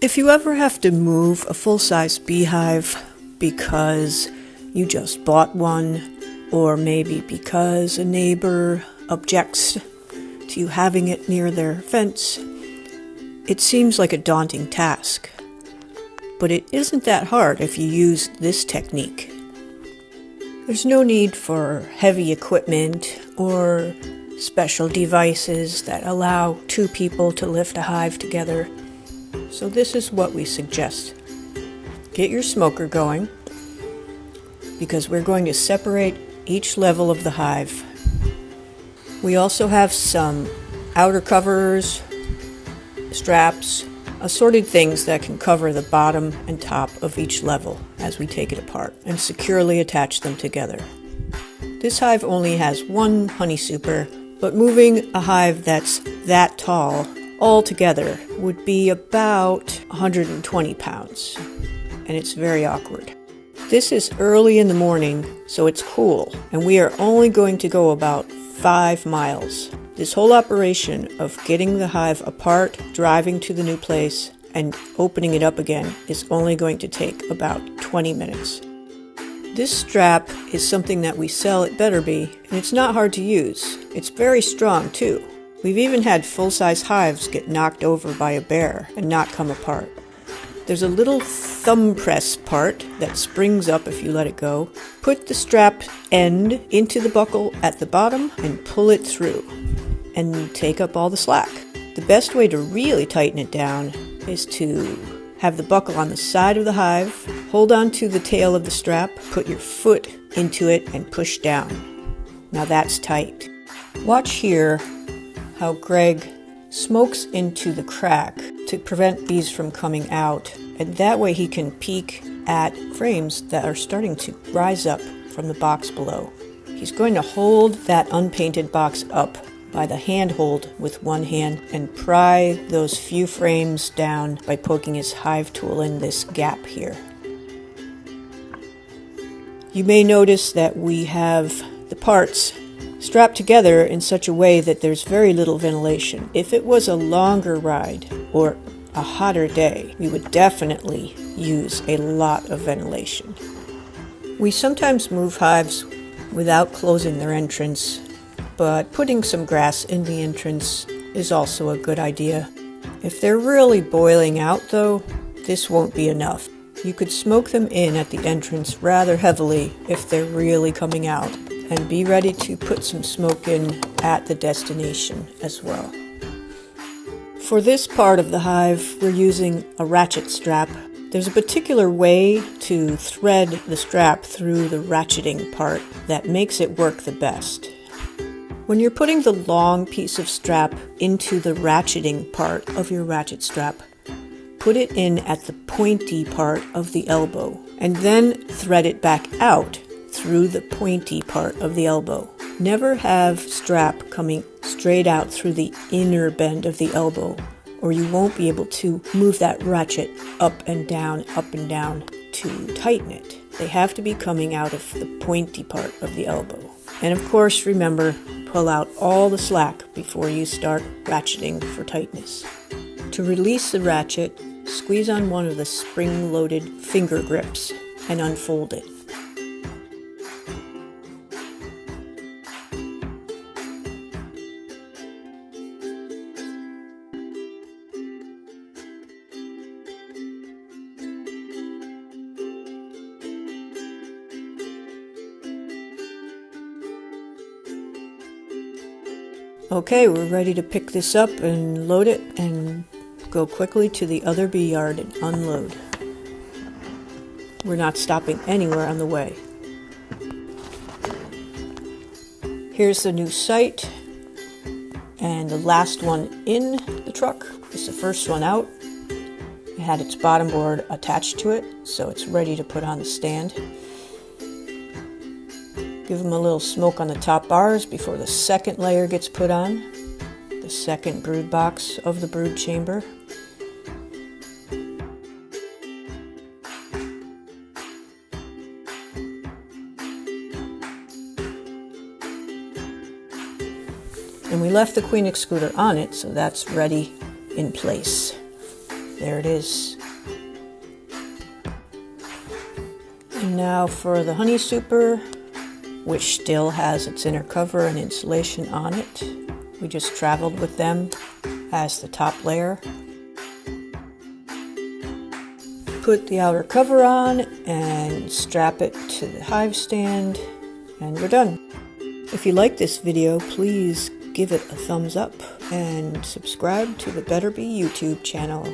If you ever have to move a full-size beehive because you just bought one, or maybe because a neighbor objects to you having it near their fence, it seems like a daunting task. But it isn't that hard if you use this technique. There's no need for heavy equipment or special devices that allow two people to lift a hive together. So this is what we suggest. Get your smoker going, because we're going to separate each level of the hive. We also have some outer covers, straps, assorted things that can cover the bottom and top of each level as we take it apart and securely attach them together. This hive only has one honey super, but moving a hive that's that tall all together would be about 120 pounds, and it's very awkward. This is early in the morning, so it's cool, and we are only going to go about 5 miles. This whole operation of getting the hive apart, driving to the new place, and opening it up again is only going to take about 20 minutes. This strap is something that we sell at Betterby, and it's not hard to use. It's very strong too. We've even had full-size hives get knocked over by a bear and not come apart. There's a little thumb press part that springs up if you let it go. Put the strap end into the buckle at the bottom and pull it through, and take up all the slack. The best way to really tighten it down is to have the buckle on the side of the hive, hold on to the tail of the strap, put your foot into it and push down. Now that's tight. Watch here how Greg smokes into the crack to prevent bees from coming out, and that way he can peek at frames that are starting to rise up from the box below. He's going to hold that unpainted box up by the handhold with one hand and pry those few frames down by poking his hive tool in this gap here. You may notice that we have the parts strapped together in such a way that there's very little ventilation. If it was a longer ride or a hotter day, we would definitely use a lot of ventilation. We sometimes move hives without closing their entrance, but putting some grass in the entrance is also a good idea. If they're really boiling out though, this won't be enough. You could smoke them in at the entrance rather heavily if they're really coming out, and be ready to put some smoke in at the destination as well. For this part of the hive, we're using a ratchet strap. There's a particular way to thread the strap through the ratcheting part that makes it work the best. When you're putting the long piece of strap into the ratcheting part of your ratchet strap, put it in at the pointy part of the elbow, and then thread it back out through the pointy part of the elbow. Never have strap coming straight out through the inner bend of the elbow, or you won't be able to move that ratchet up and down to tighten it. They have to be coming out of the pointy part of the elbow. And of course, remember, pull out all the slack before you start ratcheting for tightness. To release the ratchet, squeeze on one of the spring-loaded finger grips and unfold it. Okay, we're ready to pick this up and load it and go quickly to the other bee yard and unload. We're not stopping anywhere on the way. Here's the new site, and the last one in the truck is the first one out. It had its bottom board attached to it, so it's ready to put on the stand. Give them a little smoke on the top bars before the second layer gets put on, the second brood box of the brood chamber. And we left the queen excluder on it, so that's ready in place. There it is. And now for the honey super, which still has its inner cover and insulation on it. We just traveled with them as the top layer. Put the outer cover on and strap it to the hive stand, and we're done. If you like this video, please give it a thumbs up and subscribe to the Better Bee YouTube channel.